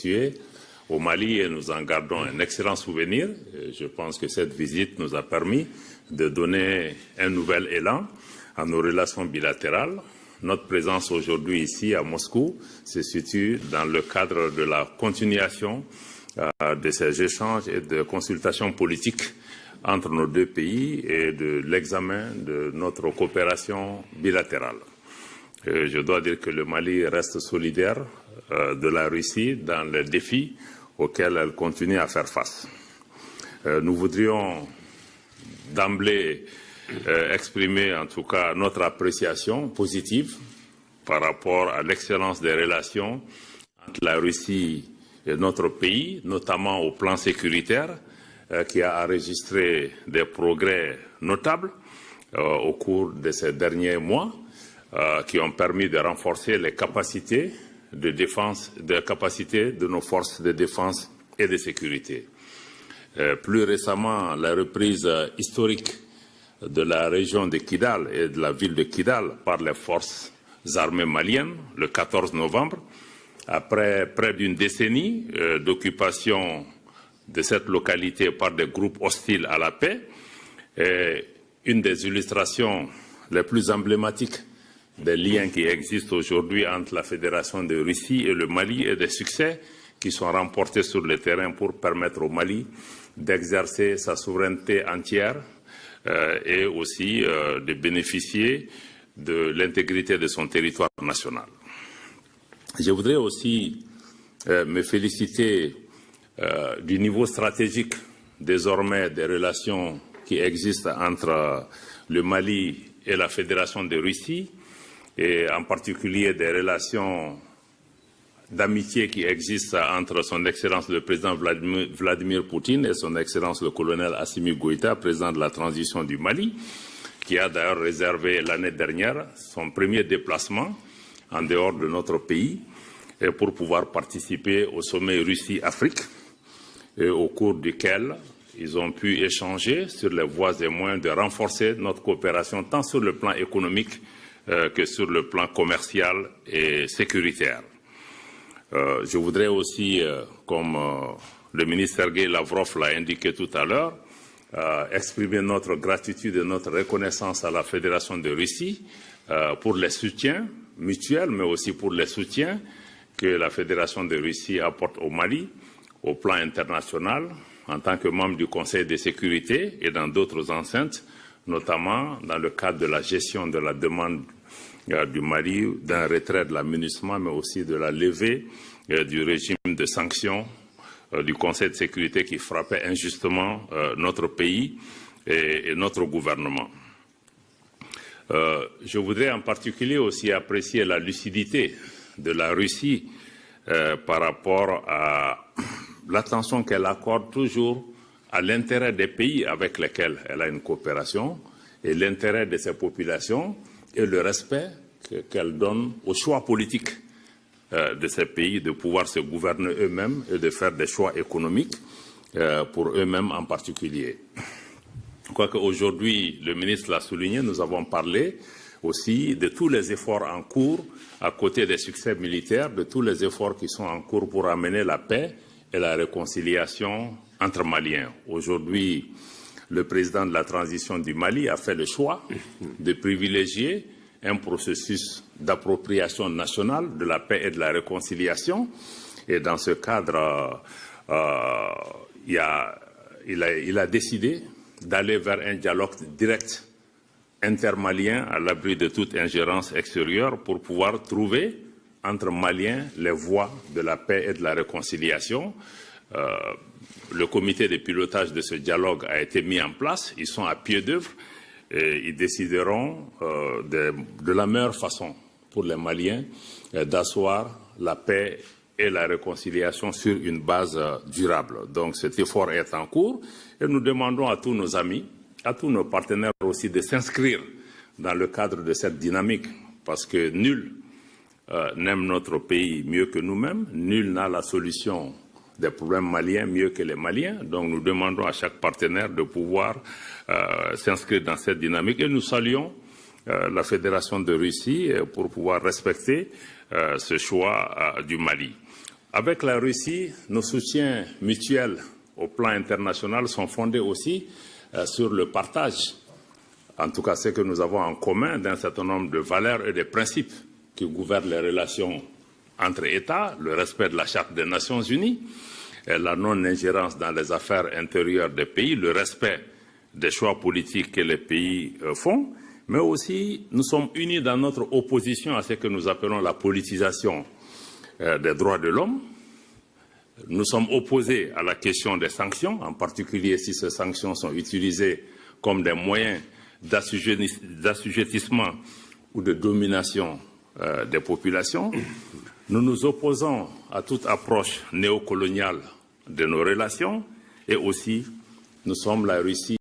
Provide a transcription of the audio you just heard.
effectuée au Mali et nous en gardons un excellent souvenir. Je pense que cette visite nous a permis de donner un nouvel élan à nos relations bilatérales. Notre présence aujourd'hui ici à Moscou se situe dans le cadre de la continuation de ces échanges et de consultations politiques entre nos deux pays et de l'examen de notre coopération bilatérale. Je dois dire que le Mali reste solidaire de la Russie dans les défis auxquels elle continue à faire face. Nous voudrions d'emblée exprimer en tout cas notre appréciation positive par rapport à l'excellence des relations entre la Russie et notre pays, notamment au plan sécuritaire, qui a enregistré des progrès notables au cours de ces derniers mois, qui ont permis de renforcer les capacités de défense, de nos forces de défense et de sécurité. Plus récemment, la reprise historique de la région de Kidal et de la ville de Kidal par les forces armées maliennes le 14 novembre, après près d'une décennie d'occupation de cette localité par des groupes hostiles à la paix, est une des illustrations les plus emblématiques des liens qui existent aujourd'hui entre la Fédération de Russie et le Mali et des succès qui sont remportés sur le terrain pour permettre au Mali d'exercer sa souveraineté entière et aussi de bénéficier de l'intégrité de son territoire national. Je voudrais aussi me féliciter du niveau stratégique désormais des relations qui existent entre le Mali et la Fédération de Russie, et en particulier des relations d'amitié qui existent entre son Excellence le président Vladimir Poutine et son Excellence le colonel Assimi Goïta, président de la transition du Mali, qui a d'ailleurs réservé l'année dernière son premier déplacement en dehors de notre pays pour pouvoir participer au sommet Russie-Afrique, au cours duquel ils ont pu échanger sur les voies et moyens de renforcer notre coopération tant sur le plan économique que sur le plan commercial et sécuritaire. Je voudrais aussi, comme le ministre Sergueï Lavrov l'a indiqué tout à l'heure, exprimer notre gratitude et notre reconnaissance à la Fédération de Russie pour les soutiens mutuels, mais aussi pour les soutiens que la Fédération de Russie apporte au Mali, au plan international, en tant que membre du Conseil de sécurité et dans d'autres enceintes, notamment dans le cadre de la gestion de la demande du Mali d'un retrait de la MINUSMA, mais aussi de la levée du régime de sanctions du Conseil de sécurité qui frappait injustement notre pays et notre gouvernement. Je voudrais en particulier aussi apprécier la lucidité de la Russie par rapport à l'attention qu'elle accorde toujours à l'intérêt des pays avec lesquels elle a une coopération et l'intérêt de ses populations et le respect qu'elle donne au choix politique de ces pays de pouvoir se gouverner eux-mêmes et de faire des choix économiques pour eux-mêmes en particulier. Quoique aujourd'hui, le ministre l'a souligné, nous avons parlé aussi de tous les efforts en cours, à côté des succès militaires, de tous les efforts qui sont en cours pour amener la paix et la réconciliation entre Maliens. Aujourd'hui, le président de la transition du Mali a fait le choix de privilégier un processus d'appropriation nationale de la paix et de la réconciliation. Et dans ce cadre, il a décidé d'aller vers un dialogue direct intermalien à l'abri de toute ingérence extérieure pour pouvoir trouver entre Maliens les voies de la paix et de la réconciliation. Le comité de pilotage de ce dialogue a été mis en place. Ils sont à pied d'œuvre et ils décideront de la meilleure façon pour les Maliens d'asseoir la paix et la réconciliation sur une base durable. Donc cet effort est en cours et nous demandons à tous nos amis, à tous nos partenaires aussi de s'inscrire dans le cadre de cette dynamique parce que nul n'aime notre pays mieux que nous-mêmes, nul n'a la solution des problèmes maliens mieux que les Maliens. Donc nous demandons à chaque partenaire de pouvoir s'inscrire dans cette dynamique et nous saluons la Fédération de Russie pour pouvoir respecter ce choix du Mali. Avec la Russie, nos soutiens mutuels au plan international sont fondés aussi sur le partage, en tout cas ce que nous avons en commun, d'un certain nombre de valeurs et de principes qui gouvernent les relations entre États, le respect de la Charte des Nations Unies, la non-ingérence dans les affaires intérieures des pays, le respect des choix politiques que les pays font, mais aussi nous sommes unis dans notre opposition à ce que nous appelons la politisation des droits de l'homme. Nous sommes opposés à la question des sanctions, en particulier si ces sanctions sont utilisées comme des moyens d'assujettissement ou de domination des populations. Nous nous opposons à toute approche néocoloniale de nos relations et aussi nous sommes la Russie